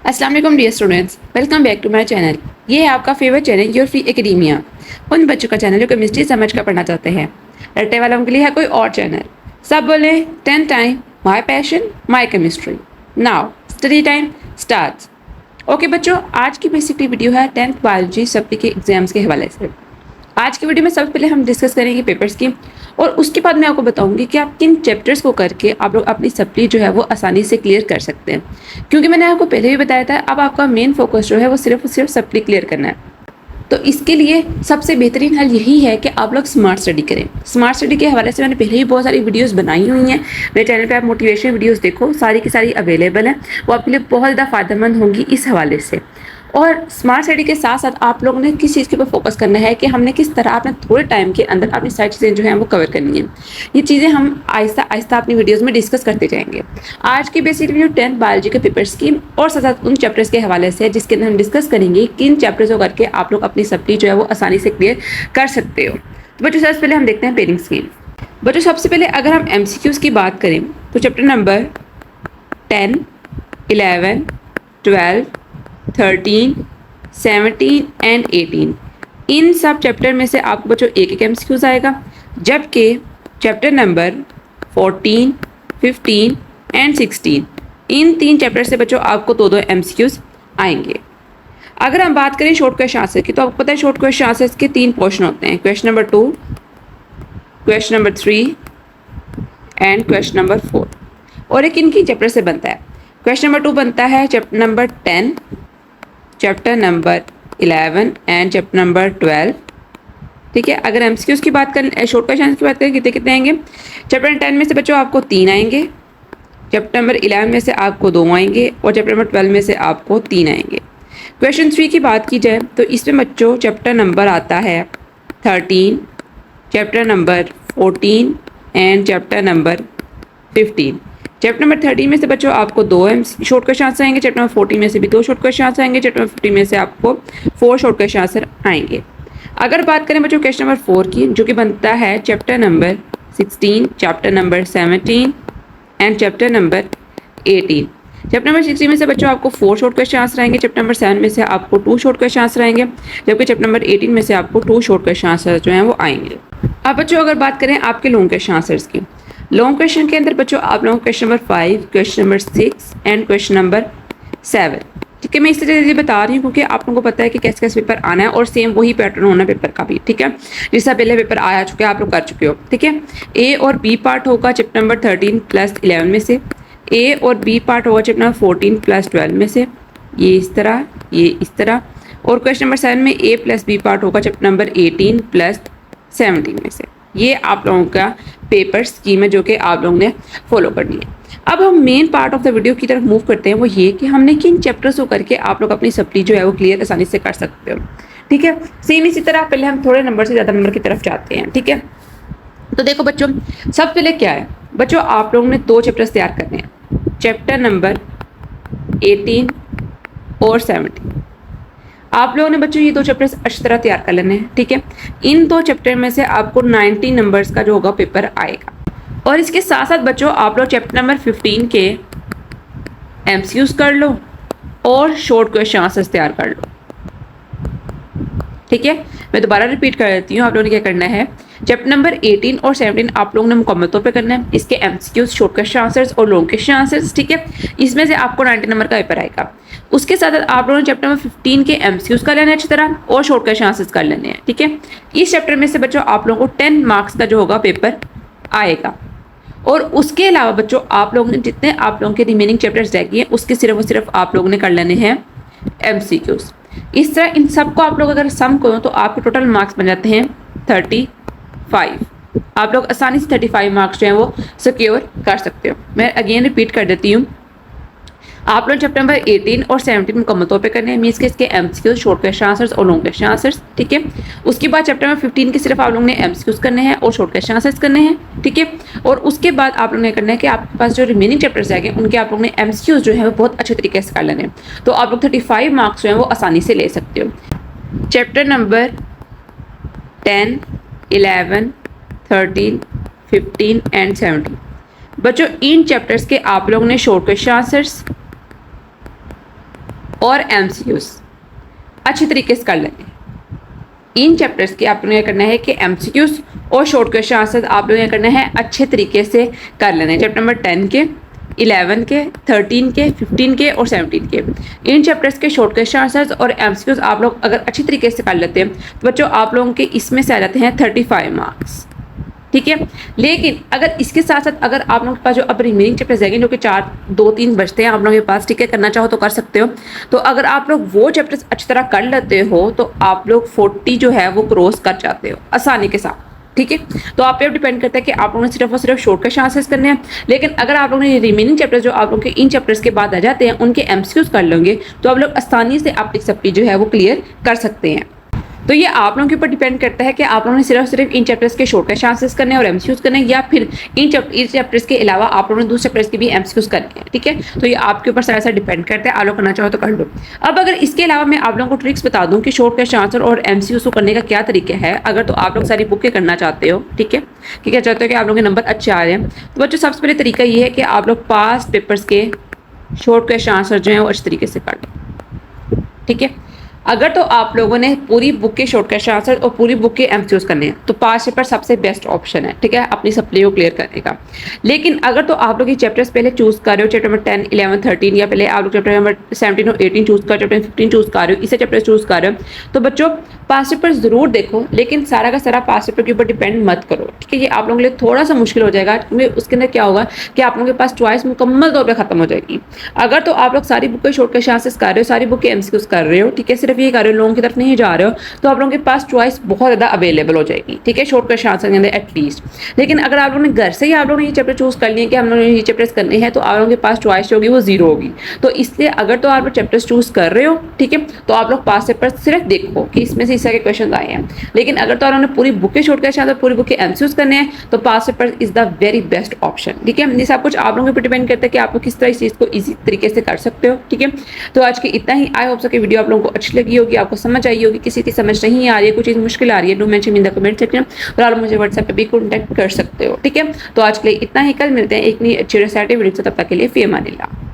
अस्सलाम वालेकुम dear students, welcome back to my channel. ये है आपका favourite channel your free academia. उन बच्चों का चैनल जो केमिस्ट्री समझ कर पढ़ना चाहते हैं। रट्टे वालों के लिए है कोई और चैनल। सब बोले 10 time my passion my chemistry. Now study time starts. Okay बच्चों, आज की बेसिकली वीडियो है 10th बायोलॉजी सप्ली के एग्जाम्स के हवाले से। आज की वीडियो में सबसे पहले हम डिस्कस करेंगे पेपर्स की, और उसके बाद मैं आपको बताऊंगी कि आप किन चैप्टर्स को करके आप लोग अपनी सप्ली जो है वो आसानी से क्लियर कर सकते हैं। क्योंकि मैंने आपको पहले भी बताया था, अब आपका मेन फोकस जो है वो सिर्फ सप्ली क्लियर करना है। तो इसके लिए सबसे बेहतरीन हल यही है कि आप लोग स्मार्ट स्टडी करें। स्मार्ट स्टडी के हवाले से मैंने पहले ही बहुत सारी वीडियोस बनाई हुई हैं। मेरे चैनल पे आप मोटिवेशन वीडियोस देखो, सारी की सारी अवेलेबल हैं। वो आपके लिए बहुत ज़्यादा फ़ायदेमंद होंगी इस हवाले से। और स्मार्ट स्टडी के साथ साथ आप लोगों ने किस चीज़ के ऊपर फोकस करना है कि हमने किस तरह अपने थोड़े टाइम के अंदर अपनी सारी चीज़ें जो हैं वो कवर करनी है। ये चीज़ें हम आहिस्ता आहिस्ता अपनी वीडियोज़ में डिस्कस करते जाएंगे। आज की बेसिक वीडियो 10th बायोलॉजी के पेपर्स की और साथ साथ उन चैप्टर्स के हवाले से, जिसके अंदर हम डिस्कस करेंगे किन चैप्टर्स को करके आप लोग अपनी सप्ली जो है वो आसानी से क्लियर कर सकते हो। तो बच्चों सबसे पहले हम देखते हैं पेयरिंग स्कीम। बच्चों सबसे पहले अगर हम MCQs की बात करें तो चैप्टर नंबर 10, 11, 12, 13, 17 एंड 18, इन सब चैप्टर में से आपको बच्चों एक एक MCQs आएगा। जबकि chapter number 14, 15 and 16, in 3 chapter से बच्चों आपको 2-2 MCQs आएंगे। अगर हम बात करें शॉर्ट क्वेश्चन आंसर की, तो आपको पता है शॉर्ट क्वेश्चन आंसर्स के 3 पोर्शन होते हैं, question number 2, question number 3 and question number 4। और एक इनकी चैप्टर से बनता है। क्वेश्चन नंबर 2 बनता है chapter number 10, chapter number 11 and chapter number 12। ठीक है, अगर MCQs की बात करें, शॉर्ट क्वेश्चन की बात करें, कितने कितने आएंगे। चैप्टर 10 में से बच्चों आपको 3 आएंगे, चैप्टर नंबर 11 में से आपको 2 आएंगे, और चैप्टर नंबर 12 में से आपको 3 आएंगे। क्वेश्चन 3 की बात की जाए तो इसमें बच्चों चैप्टर नंबर आता है 13, chapter number 14 and chapter number 15। Chapter number 13 में से बच्चों आपको 2 शॉर्ट क्वेश्चन आंसर आएंगे, चैप्टर नंबर 14 में से भी 2 शॉर्ट क्वेश्चन आंसर आएंगे, चैप्टर नंबर 15 में से आपको 4 शॉर्ट क्वेश्चन आंसर आएंगे। अगर बात करें बच्चों क्वेश्चन नंबर 4 की, जो कि बनता है chapter number 16, chapter number 17 and chapter number 18। Chapter number 16 में से बच्चों आपको 4 शॉर्ट क्वेश्चन आंसर आएंगे, चैप्टर नंबर 7 में से आपको 2 शॉर्ट क्वेश्चन आंसर आएंगे, जबकि चैप्टर नंबर 18 में से आपको 2 शॉर्ट क्वेश्चन आंसर जो हैं वो आएंगे। अब बच्चों अगर बात करें आपके लॉन्ग क्वेश्चन आंसर्स की, लॉन्ग क्वेश्चन के अंदर बच्चों आप लोगों को question number 5, question number 6 and question number 7। ठीक है, मैं इसलिए बता रही हूँ क्योंकि आप लोगों को पता है कि कैसे कैसे पेपर आना है, और सेम वही पैटर्न होना पेपर का भी। ठीक है, जिससे पहले पेपर आ चुके हैं, आप लोग कर चुके हो। ठीक है, A और B पार्ट होगा चैप्टर नंबर 13 प्लस 11 में से, A और B पार्ट होगा चैप्टर नंबर 14 प्लस 12 में से, ये इस तरह, ये इस तरह। और क्वेश्चन नंबर 7 में A प्लस B पार्ट होगा चैप्टर नंबर 18 प्लस 17 में से। ये आप लोगों का पेपर स्कीम है जो कि आप लोगों ने फॉलो करनी है। अब हम main part of the video की तरफ मूव करते हैं, वो ये कि हमने किन चैप्टर्स को करके आप लोग अपनी सप्ली जो है वो क्लियर आसानी से कर सकते हो। ठीक है, सेम इसी तरह पहले हम थोड़े नंबर से ज़्यादा नंबर की तरफ जाते हैं। ठीक है, तो देखो बच्चों सबसे पहले क्या है, बच्चों आप लोगों ने 2 चैप्टर्स तैयार करने हैं, चैप्टर नंबर 18 और 17। आप लोगों ने बच्चों ये 2 चैप्टर्स अच्छी तरह तैयार कर लेने हैं। ठीक है, इन 2 चैप्टर में से आपको 90 नंबर्स का जो होगा पेपर आएगा। और इसके साथ साथ बच्चों आप लोग चैप्टर नंबर 15 के MCQs कर लो और शॉर्ट क्वेश्चन आंसर्स तैयार कर लो। ठीक है, मैं दोबारा रिपीट कर देती हूँ। आप लोगों ने क्या करना है, चैप्टर नंबर 18 और 17 आप लोगों ने मुकम्मल तौर पे करना है। इसके MCQs, शॉर्ट क्वेश्चन आंसर्स और लॉन्ग क्वेश्चन आंसर्स। ठीक है, इसमें से आपको 90 नंबर का पेपर आएगा। उसके साथ आप लोगों ने चैप्टर नंबर 15 के MCQs कर लेना है अच्छी तरह, और शॉर्ट क्वेश्चन आंसर्स कर लेने हैं। ठीक है, इस चैप्टर में से बच्चों आप लोगों को 10 मार्क्स का जो होगा पेपर आएगा। और उसके अलावा बच्चों आप लोगों ने जितने आप लोगों के रिमेनिंग चैप्टर्स रह गए हैं, उसके सिर्फ और सिर्फ आप लोगों ने कर लेने हैं MCQs। इस तरह इन सबको आप लोग अगर सम करो तो आपके टोटल मार्क्स बन जाते हैं 35। आप लोग आसानी से 35 मार्क्स जो हैं वो सिक्योर कर सकते हो। मैं अगेन रिपीट कर देती हूँ, आप लोग चैप्टर नंबर 18 और 17 मुकम्मल तौर पे करने हैं, मीन्स के इसके MCQs, शॉर्ट क्वेश्चन आंसर्स और लॉन्ग क्वेश्चन आंसर्स। ठीक है, उसके बाद चैप्टर नंबर 15 के सिर्फ आप लोगों ने MCQs करने हैं और शॉर्ट क्वेश्चन आंसर्स करने हैं। ठीक है, और उसके बाद आप लोगों ने करना है कि आपके पास जो रिमेनिंग चैप्टर्स आएंगे उनके आप लोगों ने MCQs जो है वो बहुत अच्छे तरीके से कर लेने हैं, तो आप लोग 35 मार्क्स जो हैं वो आसानी से ले सकते हो। चैप्टर नंबर 10, 11, 13, 15 एंड 17 बच्चों इन चैप्टर्स के आप लोगों ने शॉर्ट क्वेश्चन आंसर्स और MCQs अच्छी तरीके से कर लेने। इन चैप्टर्स के आप लोगों ने करना है कि MCQs और शॉर्ट क्वेश्चन आंसर आप लोगों ने करना है अच्छे तरीके से कर लेने। चैप्टर नंबर 10 के, 11 के, 13 के, 15 के और 17 के इन चैप्टर्स के शॉर्ट क्वेश्चन आंसर्स और MCQs आप लोग अगर अच्छी तरीके से कर लेते हैं तो बच्चों आप लोगों के इसमें से आ जाते हैं 35 मार्क्स, ठीक है। लेकिन अगर इसके साथ साथ अगर आप लोगों के पास जो अब रिमेनिंग चैप्टर्स रहेंगे जो कि 2-3 बचते हैं आप लोगों के पास, ठीक है, करना चाहो तो कर सकते हो। तो अगर आप लोग वो चैप्टर्स अच्छी तरह कर लेते हो तो आप लोग 40 जो है वो क्रॉस कर जाते हो आसानी के साथ, ठीक है। तो आप पे डिपेंड करता है कि आप लोगों ने सिर्फ और सिर्फ शॉर्ट क्वेश्चन आंसर्स करने हैं। लेकिन अगर आप लोगों ने रिमेनिंग चैप्टर्स जो आप लोगों के इन चैप्टर्स के बाद आ जाते हैं उनके MCQs कर लेंगे तो आप लोग आसानी से अपनी सप्ली जो है वो क्लियर कर सकते हैं। तो ये आप लोगों के ऊपर डिपेंड करता है कि आप लोगों ने सिर्फ सिर्फ इन चैप्टर्स के शॉर्ट क्वेश्चन आंसर्स करने हैं और MCQs करने हैं, या फिर इन चैप्टर्स के अलावा आप लोगों ने दूसरे चैप्टर्स के भी MCQs करने हैं, ठीक है। तो ये आपके ऊपर सारा सा डिपेंड करता है, आप लोग करना चाहो तो कर लो। अब अगर इसके अलावा मैं आप लोगों को ट्रिक्स बता दूं कि शॉर्ट क्वेश्चन आंसर और MCQs को करने का क्या तरीका है, अगर तो आप लोग सारी बुकें करना चाहते हो, ठीक है, कि क्या चाहते हो कि आप लोगों के नंबर अच्छे आ रहे हैं, तो बच्चों सबसे पहले तरीका ये है कि आप लोग पास्ट पेपर्स के शॉर्ट क्वेश्चन आंसर जो है वो अच्छे तरीके से कर लो, ठीक है। अगर तो आप लोगों ने पूरी बुक के शॉर्ट क्वेश्चन आंसर और पूरी बुक के MCQs करने हैं तो पास्ट पेपर सबसे बेस्ट ऑप्शन है, ठीक है, अपनी सप्ली को क्लियर करने का। लेकिन अगर तो आप लोग ये चैप्टर्स पहले चूज कर रहे हो, चैप्टर नंबर 10, 11, 13 या पहले आप लोग चैप्टर नंबर 17 और 18 चूज कर, चैप्टर 15 चूज कर रहे हो, इसे चैप्टर चूज कर रहे हो, तो बच्चों पास्ट पेपर जरूर देखो, लेकिन सारा का सारा पास्ट पेपर के ऊपर डिपेंड मत करो, ठीक है। ये आप लोगों के लिए थोड़ा सा मुश्किल हो जाएगा क्योंकि उसके अंदर क्या होगा कि आप लोगों के पास चॉइस मुकम्मल तौर पर खत्म हो जाएगी। अगर तो आप लोग सारी बुक के शॉर्ट क्वेश्चन आंसर्स कर रहे हो, सारी बुक के MCQs कर रहे हो, ठीक है, सिर्फ ये कर रहे हो, लोगों की तरफ नहीं जा रहे हो, तो आप लोगों के पास चॉइस बहुत ज़्यादा अवेलेबल हो जाएगी, ठीक है, शॉर्ट क्वेश्चन आंसर के अंदर एटलीस्ट। लेकिन अगर आप लोगों ने घर से ही आप लोगों ने ये चैप्टर चूज कर लिए कि हम लोगों ने ये चैप्टर्स करने हैं, तो आप लोगों के पास चॉइस होगी वो जीरो होगी। तो इसलिए अगर तो आप लोग चैप्टर्स चूज कर रहे हो, ठीक है, तो आप लोग पास्ट पेपर सिर्फ देखो कि इसमें से इस तरह के क्वेश्चन आए हैं। लेकिन अगर तो आप लोगों ने पूरी बुक के शॉर्ट क्वेश्चन और पूरी बुक के MCQs करने हैं तो past paper is the very best option, ठीक है। ये सब कुछ आप लोगों के ऊपर डिपेंड करता है कि आप लोग किस तरह इस चीज़ को ईजी तरीके से कर सकते हो, ठीक है। तो आज की इतना ही। आई होप सो कि वीडियो आप लोगों को अच्छी लगी होगी, आपको समझ आई होगी। किसी की समझ नहीं आ रही है, कुछ चीज़ मुश्किल आ रही है, do mention in the comment section, और आप मुझे व्हाट्सएप पे भी कॉन्टैक्ट कर सकते हो, ठीक है। तो आज के लिए इतना ही, कल मिलते हैं एक नई अच्छी रिसर्च वीडियो से, तब तक के लिए फी अमानिल्लाह।